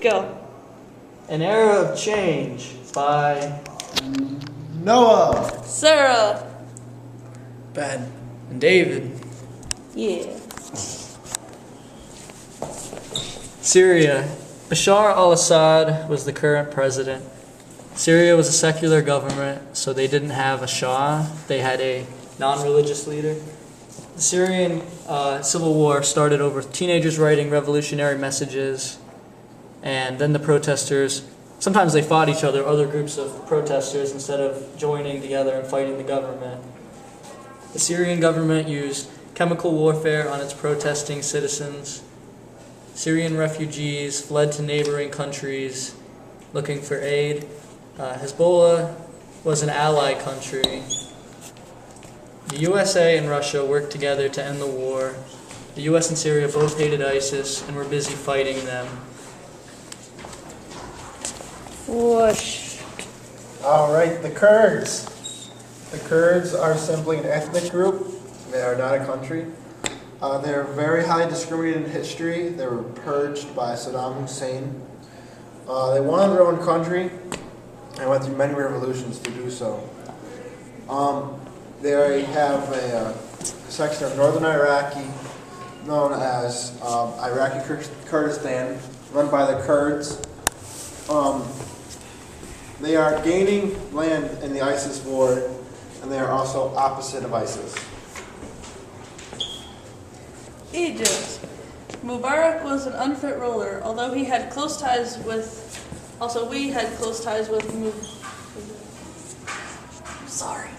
Go. An Era of Change by Noah. Sarah. Ben and David. Yeah. Syria. Bashar al-Assad was the current president. Syria was a secular government, so they didn't have a Shah. They had a non-religious leader. The Syrian civil war started over teenagers writing revolutionary messages, and then the protesters, sometimes they fought each other, other groups of protesters, instead of joining together and fighting the government. The Syrian government used chemical warfare on its protesting citizens. Syrian refugees fled to neighboring countries looking for aid. Hezbollah was an ally country. The USA and Russia worked together to end the war. The US and Syria both hated ISIS and were busy fighting them. Whoosh. All right, the Kurds. The Kurds are simply an ethnic group. They are not a country. They're very highly discriminated in history. They were purged by Saddam Hussein. They wanted their own country and went through many revolutions to do so. They have a section of northern Iraqi known as Iraqi Kurdistan, run by the Kurds. They are gaining land in the ISIS war, and they are also opposite of ISIS. Egypt. Mubarak was an unfit ruler, although he had close ties with. Also, we had close ties with Sorry.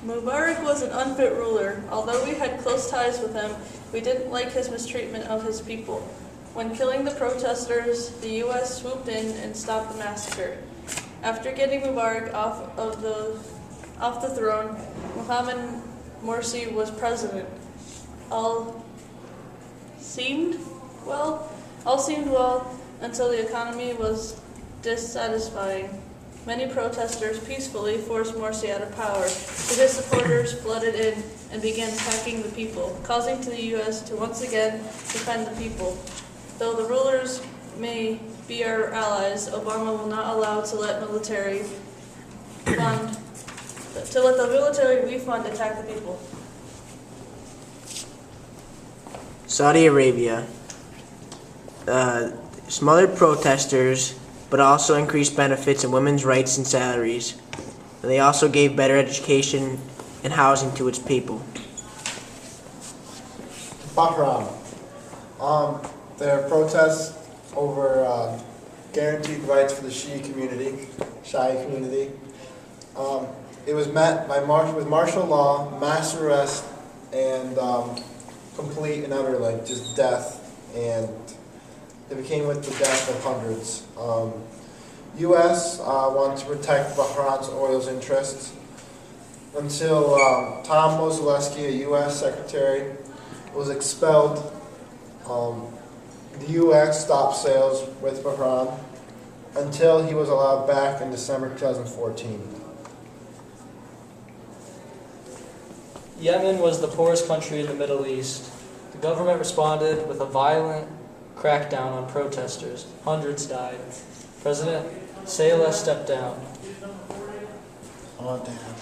Mubarak was an unfit ruler. Although we had close ties with him, we didn't like his mistreatment of his people. When killing the protesters, the U.S. swooped in and stopped the massacre. After getting Mubarak off the throne, Mohamed Morsi was president. All seemed well until the economy was dissatisfying. Many protesters peacefully forced Morsi out of power, but his supporters flooded in and began attacking the people, causing the U.S. to once again defend the people. Though the rulers may be our allies, Obama will not allow to let the military we fund attack the people. Saudi Arabia smothered protesters, but also increased benefits and women's rights and salaries. And they also gave better education and housing to its people. Bahrain. There are protests over guaranteed rights for the Shia community. It was met with martial law, mass arrest, and complete and utter just death, and it became with the death of hundreds. U.S. wanted to protect Bahrain's oil's interests until Tom Mozelewski, a U.S. secretary, was expelled. The U.S. stopped sales with Bahrain until he was allowed back in December 2014. Yemen was the poorest country in the Middle East. The government responded with a violent crackdown on protesters. Hundreds died. President Saleh stepped down. Oh, damn.